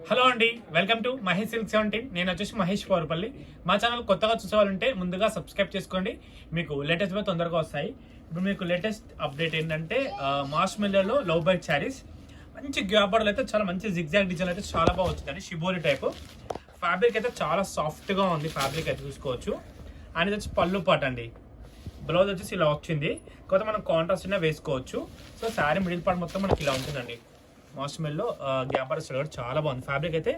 Hello అండి, welcome to Mahesh silk 17. నేను వచ్చేసి మహేష్ పౌరపల్లి. మా ఛానల్ కొత్తగా చూసేవాళ్ళంటే ముందుగా సబ్స్క్రైబ్ చేసుకోండి, మీకు లేటెస్ట్ గా తొందరగా వస్తాయి. ఇప్పుడు మీకు లేటెస్ట్ అప్డేట్ ఏంటంటే మాస్ మెల్లలో లవ్ బైట్ శారీస్ మంచి గ్యాబర్లు అయితే చాలా మంచి జిగ్జాగ్ డిజైన్ అయితే చాలా బాగా వచ్చిందండి. షిబోరి టైప్ ఫ్యాబ్రిక్ అయితే చాలా సాఫ్ట్ గా ఉంది. ఫ్యాబ్రిక్ అయితే చూసుకోవచ్చు. అనేది వచ్చి పళ్ళు పాట అండి. బ్లౌజ్ వచ్చేసి ఇలా వచ్చింది. కాకపోతే మనం కాంట్రాస్ట్ అయినా వేసుకోవచ్చు. సో శారీ మిడిల్ పార్ట్ మొత్తం మనకి ఇలా ఉంటుందండి. మాస్మెల్లో గ్యాపర్ కూడా చాలా బాగుంది. ఫ్యాబ్రిక్ అయితే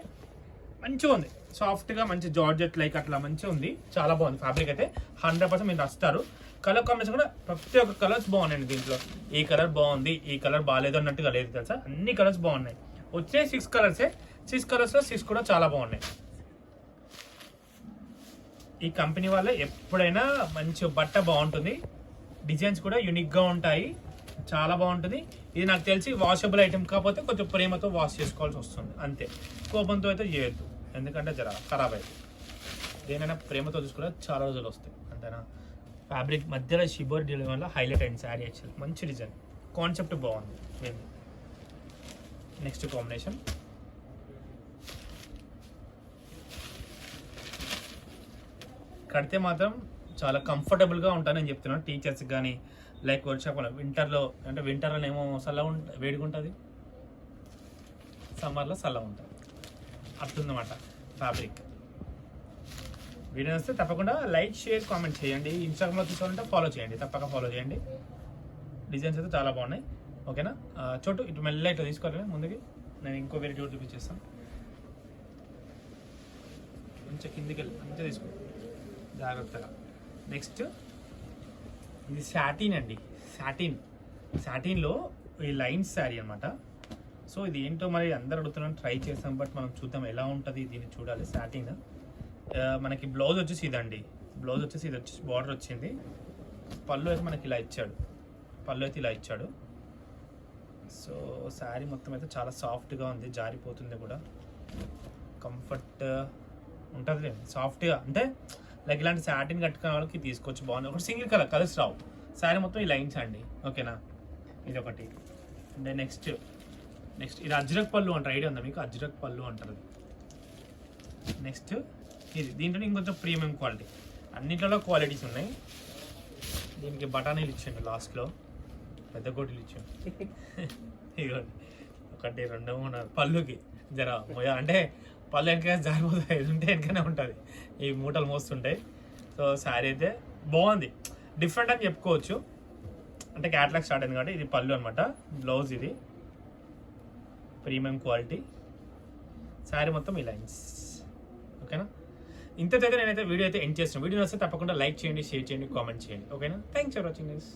మంచిగా ఉంది, సాఫ్ట్గా మంచి జార్జెట్ లైక్ అట్లా మంచిగా ఉంది. చాలా బాగుంది ఫ్యాబ్రిక్ అయితే. 100% మీరు వస్తారు. కలర్ కాంబినేషన్ కూడా ప్రతి ఒక్క కలర్స్ బాగున్నాయండి. దీంట్లో ఈ కలర్ బాగుంది, ఈ కలర్ బాగాలేదు అన్నట్టుగా లేదు తెలుసా. అన్ని కలర్స్ బాగున్నాయి. వచ్చే 6 కలర్సే. 6 కలర్స్లో 6 కూడా చాలా బాగున్నాయి. ఈ కంపెనీ వల్ల ఎప్పుడైనా మంచి బట్ట బాగుంటుంది. డిజైన్స్ కూడా యూనిక్గా ఉంటాయి, చాలా బాగుంటుంది. ఇది నాకు తెలిసి వాషబుల్ ఐటమ్ కాకపోతే కొంచెం ప్రేమతో వాష్ చేసుకోవాల్సి వస్తుంది అంతే. కోపంతో అయితే చేయొద్దు, ఎందుకంటే జర ఖరాబ్ అవుతుంది. దేనైనా ప్రేమతో చూసుకుంటే చాలా రోజులు వస్తాయి అంతేనా. ఫ్యాబ్రిక్ మధ్యలో షిబోర్ డిజైన్ వల్ల హైలైట్ అయింది శారీ. యాక్చువల్ మంచి డిజైన్, కాన్సెప్ట్ బాగుంది. నెక్స్ట్ కాంబినేషన్ కడితే మాత్రం చాలా కంఫర్టబుల్గా ఉంటానని చెప్తున్నాను. టీచర్స్కి కానీ లైక్ వర్షాకాలం వింటర్లో, అంటే వింటర్లో ఏమో చల్లగా వేడిగా ఉంటుంది, సమ్మర్లో చల్లగా ఉంటుంది అట్లుందన్నమాట ఫ్యాబ్రిక్. వీడియో వస్తే తప్పకుండా లైక్, షేర్, కామెంట్ చేయండి. ఇన్స్టాగ్రామ్లో తీసుకోవాలంటే ఫాలో చేయండి, తప్పక ఫాలో చేయండి. డిజైన్స్ అయితే చాలా బాగున్నాయి. ఓకేనా. చోటు ఇటు మెల్ల ఇట్లా తీసుకోవాలి ముందుకి. నేను ఇంకో వేరే చోటు చూపించేస్తాను. మంచిగా కిందికి వెళ్ళి మంచిగా తీసుకో జాగ్రత్తగా. నెక్స్ట్ ఇది సాటిన్ అండి. సాటిన్లో ఈ లైన్స్ శారీ అనమాట. సో ఇది ఏంటో మరి అందరు అడుగుతున్నాను, ట్రై చేసాం. బట్ మనం చూద్దాం ఎలా ఉంటుంది, దీన్ని చూడాలి. సాటిన్ మనకి బ్లౌజ్ వచ్చేసి ఇదండి. బ్లౌజ్ వచ్చేసి ఇది వచ్చేసి బార్డర్ వచ్చింది. పళ్ళు అయితే మనకి ఇలా ఇచ్చాడు. సో శారీ మొత్తం అయితే చాలా సాఫ్ట్గా ఉంది, జారిపోతుంది కూడా. కంఫర్ట్ ఉంటుంది సాఫ్ట్గా. అంటే లైక్ ఇలాంటి సాటిన్ కట్టుకునే వాళ్ళకి తీసుకోవచ్చు, బాగుంది. ఒకటి సింగిల్ కలర్స్ రావు. శారీ మొత్తం ఈ లైన్స్ అండి. ఓకేనా. ఇది ఒకటి. అంటే నెక్స్ట్ ఇది అజ్రక్ పళ్ళు అంటారు, ఐడియా ఉందా మీకు? అజ్రక్ పళ్ళు అంటారు. నెక్స్ట్ ఇది దీంట్లో ఇంకొంచెం ప్రీమియం క్వాలిటీ. అన్నింటిలో క్వాలిటీస్ ఉన్నాయి. దీనికి బఠానీలు ఇచ్చాడు లాస్ట్లో, పెద్ద కోటీలు ఇచ్చాడు. ఇదిగోండి 1, 2, 3 పళ్ళుకి జర అంటే పళ్ళు వెనక జారిపోతాయి, ఉంటే వెనకనే ఉంటుంది. ఈ మూటలు మోస్తుంటాయి. సో శారీ అయితే బాగుంది, డిఫరెంట్ అని చెప్పుకోవచ్చు. అంటే క్యాట్లాగ్ స్టార్ట్ అయింది కాబట్టి ఇది పళ్ళు అనమాట. బ్లౌజ్ ఇది ప్రీమియం క్వాలిటీ. శారీ మొత్తం ఈ లైన్స్. ఓకేనా. ఇంతైతే నేనైతే వీడియో అయితే ఎండ్ చేస్తున్నాను. వీడియో వస్తే తప్పకుండా లైక్ చేయండి, షేర్ చేయండి, కామెంట్ చేయండి. ఓకేనా. Thanks for watching this.